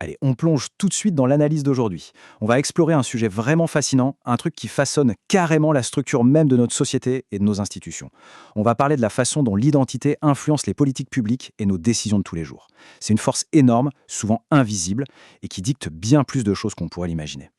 Allez, on plonge tout de suite dans l'analyse d'aujourd'hui. On va explorer un sujet vraiment fascinant, un truc qui façonne carrément la structure même de notre société et de nos institutions. On va parler de la façon dont l'identité influence les politiques publiques et nos décisions de tous les jours. C'est une force énorme, souvent invisible, et qui dicte bien plus de choses qu'on pourrait l'imaginer.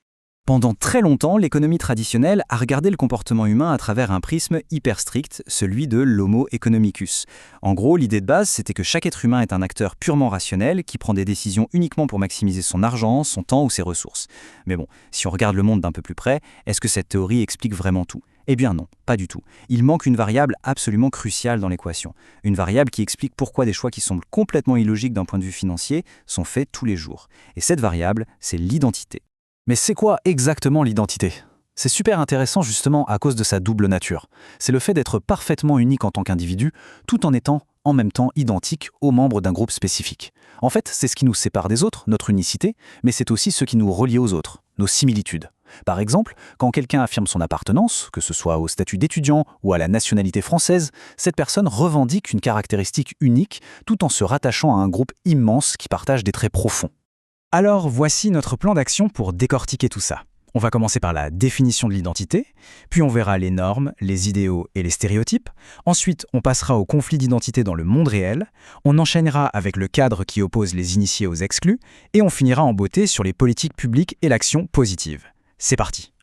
Pendant très longtemps, l'économie traditionnelle a regardé le comportement humain à travers un prisme hyper strict, celui de l'homo economicus. En gros, l'idée de base, c'était que chaque être humain est un acteur purement rationnel qui prend des décisions uniquement pour maximiser son argent, son temps ou ses ressources. Mais bon, si on regarde le monde d'un peu plus près, est-ce que cette théorie explique vraiment tout ? Eh bien non, pas du tout. Il manque une variable absolument cruciale dans l'équation. Une variable qui explique pourquoi des choix qui semblent complètement illogiques d'un point de vue financier sont faits tous les jours. Et cette variable, c'est l'identité. Mais c'est quoi exactement l'identité ? C'est super intéressant justement à cause de sa double nature. C'est le fait d'être parfaitement unique en tant qu'individu, tout en étant en même temps identique aux membres d'un groupe spécifique. En fait, c'est ce qui nous sépare des autres, notre unicité, mais c'est aussi ce qui nous relie aux autres, nos similitudes. Par exemple, quand quelqu'un affirme son appartenance, que ce soit au statut d'étudiant ou à la nationalité française, cette personne revendique une caractéristique unique tout en se rattachant à un groupe immense qui partage des traits profonds. Alors, voici notre plan d'action pour décortiquer tout ça. On va commencer par la définition de l'identité, puis on verra les normes, les idéaux et les stéréotypes. Ensuite, on passera au conflit d'identité dans le monde réel. On enchaînera avec le cadre qui oppose les initiés aux exclus. Et on finira en beauté sur les politiques publiques et l'action positive. C'est parti.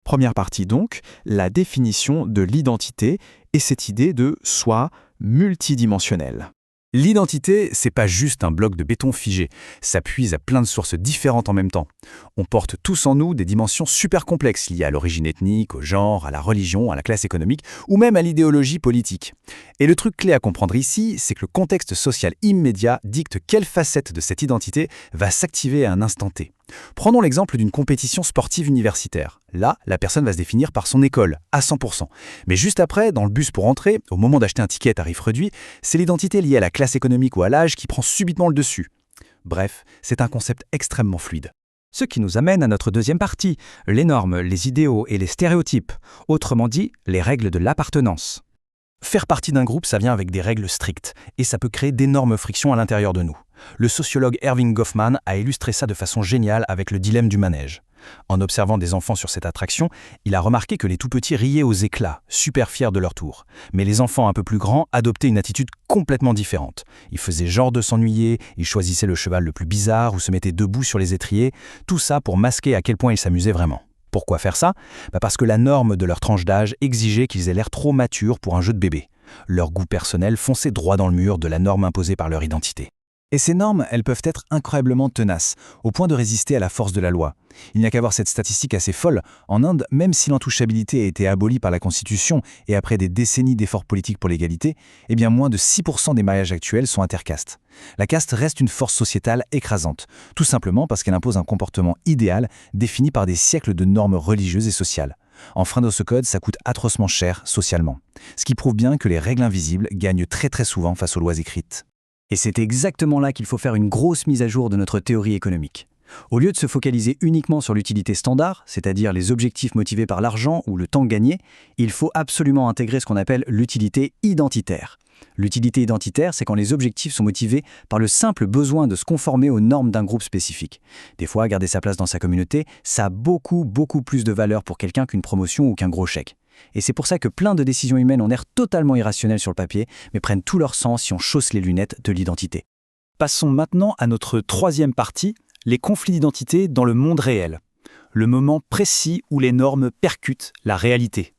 Première partie donc, la définition de l'identité et cette idée de soi multidimensionnel. L'identité, c'est pas juste un bloc de béton figé, ça puise à plein de sources différentes en même temps. On porte tous en nous des dimensions super complexes liées à l'origine ethnique, au genre, à la religion, à la classe économique ou même à l'idéologie politique. Et le truc clé à comprendre ici, c'est que le contexte social immédiat dicte quelle facette de cette identité va s'activer à un instant T. Prenons l'exemple d'une compétition sportive universitaire. Là, la personne va se définir par son école, à 100%. Mais juste après, dans le bus pour entrer, au moment d'acheter un ticket à tarif réduit, c'est l'identité liée à la classe économique ou à l'âge qui prend subitement le dessus. Bref, c'est un concept extrêmement fluide. Ce qui nous amène à notre deuxième partie, les normes, les idéaux et les stéréotypes. Autrement dit, les règles de l'appartenance. Faire partie d'un groupe, ça vient avec des règles strictes, et ça peut créer d'énormes frictions à l'intérieur de nous. Le sociologue Erving Goffman a illustré ça de façon géniale avec le dilemme du manège. En observant des enfants sur cette attraction, il a remarqué que les tout-petits riaient aux éclats, super fiers de leur tour. Mais les enfants un peu plus grands adoptaient une attitude complètement différente. Ils faisaient genre de s'ennuyer, ils choisissaient le cheval le plus bizarre ou se mettaient debout sur les étriers, tout ça pour masquer à quel point ils s'amusaient vraiment. Pourquoi faire ça ? Parce que la norme de leur tranche d'âge exigeait qu'ils aient l'air trop matures pour un jeu de bébé. Leur goût personnel fonçait droit dans le mur de la norme imposée par leur identité. Et ces normes, elles peuvent être incroyablement tenaces, au point de résister à la force de la loi. Il n'y a qu'à voir cette statistique assez folle. En Inde, même si l'intouchabilité a été abolie par la Constitution et après des décennies d'efforts politiques pour l'égalité, eh bien moins de 6% des mariages actuels sont intercastes. La caste reste une force sociétale écrasante, tout simplement parce qu'elle impose un comportement idéal défini par des siècles de normes religieuses et sociales. Enfreindre ce code, ça coûte atrocement cher socialement. Ce qui prouve bien que les règles invisibles gagnent très très souvent face aux lois écrites. Et c'est exactement là qu'il faut faire une grosse mise à jour de notre théorie économique. Au lieu de se focaliser uniquement sur l'utilité standard, c'est-à-dire les objectifs motivés par l'argent ou le temps gagné, il faut absolument intégrer ce qu'on appelle l'utilité identitaire. L'utilité identitaire, c'est quand les objectifs sont motivés par le simple besoin de se conformer aux normes d'un groupe spécifique. Des fois, garder sa place dans sa communauté, ça a beaucoup plus de valeur pour quelqu'un qu'une promotion ou qu'un gros chèque. Et c'est pour ça que plein de décisions humaines ont l'air totalement irrationnelles sur le papier, mais prennent tout leur sens si on chausse les lunettes de l'identité. Passons maintenant à notre troisième partie, les conflits d'identité dans le monde réel. Le moment précis où les normes percutent la réalité.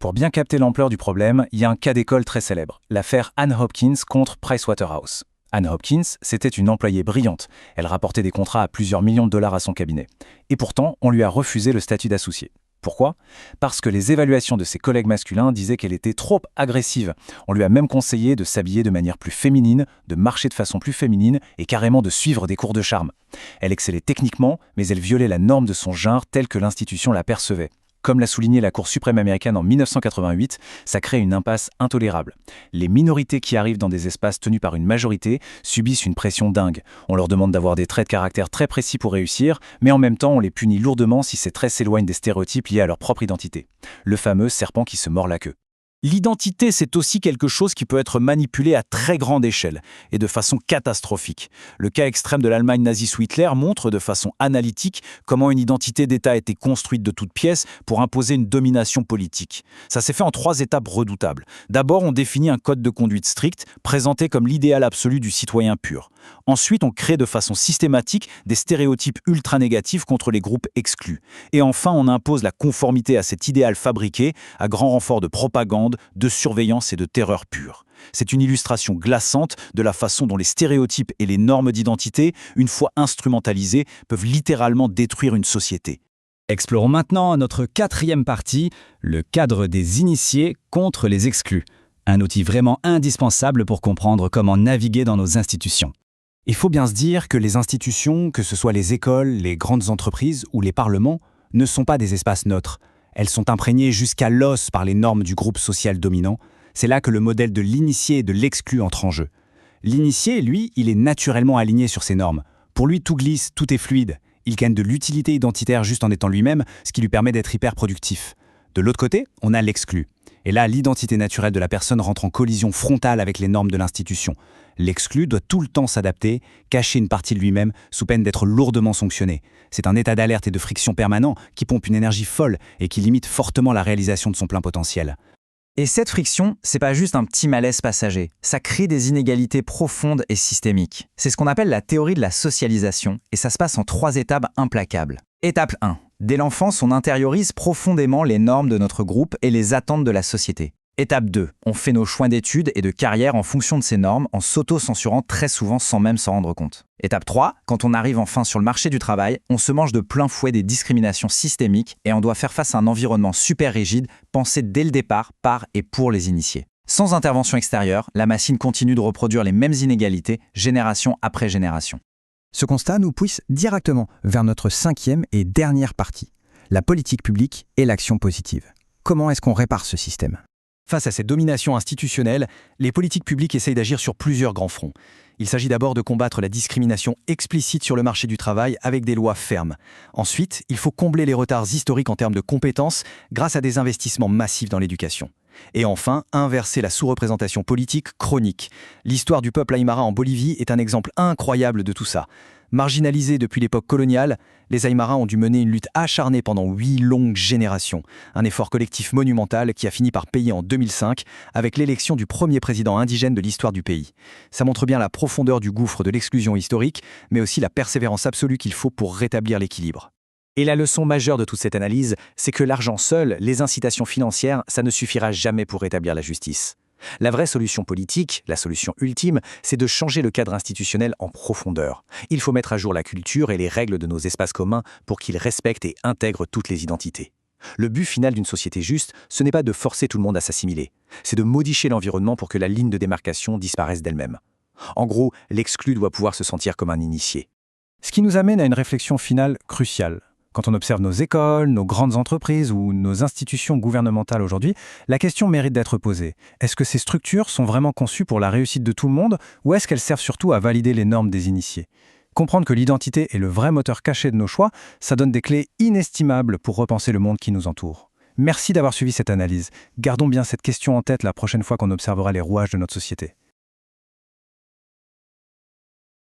Pour bien capter l'ampleur du problème, il y a un cas d'école très célèbre, l'affaire Anne Hopkins contre Pricewaterhouse. Anne Hopkins, c'était une employée brillante. Elle rapportait des contrats à plusieurs millions de dollars à son cabinet. Et pourtant, on lui a refusé le statut d'associé. Pourquoi ? Parce que les évaluations de ses collègues masculins disaient qu'elle était trop agressive. On lui a même conseillé de s'habiller de manière plus féminine, de marcher de façon plus féminine et carrément de suivre des cours de charme. Elle excellait techniquement, mais elle violait la norme de son genre telle que l'institution la percevait. Comme l'a souligné la Cour suprême américaine en 1988, ça crée une impasse intolérable. Les minorités qui arrivent dans des espaces tenus par une majorité subissent une pression dingue. On leur demande d'avoir des traits de caractère très précis pour réussir, mais en même temps on les punit lourdement si ces traits s'éloignent des stéréotypes liés à leur propre identité. Le fameux serpent qui se mord la queue. L'identité, c'est aussi quelque chose qui peut être manipulé à très grande échelle et de façon catastrophique. Le cas extrême de l'Allemagne nazie sous Hitler montre de façon analytique comment une identité d'État a été construite de toutes pièces pour imposer une domination politique. Ça s'est fait en 3 étapes redoutables. D'abord, on définit un code de conduite strict, présenté comme l'idéal absolu du citoyen pur. Ensuite, on crée de façon systématique des stéréotypes ultra négatifs contre les groupes exclus. Et enfin, on impose la conformité à cet idéal fabriqué à grand renfort de propagande, de surveillance et de terreur pure. C'est une illustration glaçante de la façon dont les stéréotypes et les normes d'identité, une fois instrumentalisés, peuvent littéralement détruire une société. Explorons maintenant notre 4e partie, le cadre des initiés contre les exclus. Un outil vraiment indispensable pour comprendre comment naviguer dans nos institutions. Il faut bien se dire que les institutions, que ce soit les écoles, les grandes entreprises ou les parlements, ne sont pas des espaces neutres. Elles sont imprégnées jusqu'à l'os par les normes du groupe social dominant. C'est là que le modèle de l'initié et de l'exclu entre en jeu. L'initié, lui, il est naturellement aligné sur ces normes. Pour lui, tout glisse, tout est fluide. Il gagne de l'utilité identitaire juste en étant lui-même, ce qui lui permet d'être hyper productif. De l'autre côté, on a l'exclu. Et là, l'identité naturelle de la personne rentre en collision frontale avec les normes de l'institution. L'exclu doit tout le temps s'adapter, cacher une partie de lui-même sous peine d'être lourdement sanctionné. C'est un état d'alerte et de friction permanent qui pompe une énergie folle et qui limite fortement la réalisation de son plein potentiel. Et cette friction, c'est pas juste un petit malaise passager. Ça crée des inégalités profondes et systémiques. C'est ce qu'on appelle la théorie de la socialisation, et ça se passe en 3 étapes implacables. Étape 1. Dès l'enfance, on intériorise profondément les normes de notre groupe et les attentes de la société. Étape 2. On fait nos choix d'études et de carrière en fonction de ces normes, en s'auto-censurant très souvent sans même s'en rendre compte. Étape 3. Quand on arrive enfin sur le marché du travail, on se mange de plein fouet des discriminations systémiques et on doit faire face à un environnement super rigide, pensé dès le départ par et pour les initiés. Sans intervention extérieure, la machine continue de reproduire les mêmes inégalités, génération après génération. Ce constat nous pousse directement vers notre 5e et dernière partie, la politique publique et l'action positive. Comment est-ce qu'on répare ce système ? Face à cette domination institutionnelle, les politiques publiques essayent d'agir sur plusieurs grands fronts. Il s'agit d'abord de combattre la discrimination explicite sur le marché du travail avec des lois fermes. Ensuite, il faut combler les retards historiques en termes de compétences grâce à des investissements massifs dans l'éducation. Et enfin, inverser la sous-représentation politique chronique. L'histoire du peuple aymara en Bolivie est un exemple incroyable de tout ça. Marginalisés depuis l'époque coloniale, les Aymaras ont dû mener une lutte acharnée pendant 8 longues générations. Un effort collectif monumental qui a fini par payer en 2005 avec l'élection du premier président indigène de l'histoire du pays. Ça montre bien la profondeur du gouffre de l'exclusion historique, mais aussi la persévérance absolue qu'il faut pour rétablir l'équilibre. Et la leçon majeure de toute cette analyse, c'est que l'argent seul, les incitations financières, ça ne suffira jamais pour rétablir la justice. La vraie solution politique, la solution ultime, c'est de changer le cadre institutionnel en profondeur. Il faut mettre à jour la culture et les règles de nos espaces communs pour qu'ils respectent et intègrent toutes les identités. Le but final d'une société juste, ce n'est pas de forcer tout le monde à s'assimiler, c'est de modifier l'environnement pour que la ligne de démarcation disparaisse d'elle-même. En gros, l'exclu doit pouvoir se sentir comme un initié. Ce qui nous amène à une réflexion finale cruciale. Quand on observe nos écoles, nos grandes entreprises ou nos institutions gouvernementales aujourd'hui, la question mérite d'être posée. Est-ce que ces structures sont vraiment conçues pour la réussite de tout le monde ou est-ce qu'elles servent surtout à valider les normes des initiés ? Comprendre que l'identité est le vrai moteur caché de nos choix, ça donne des clés inestimables pour repenser le monde qui nous entoure. Merci d'avoir suivi cette analyse. Gardons bien cette question en tête la prochaine fois qu'on observera les rouages de notre société.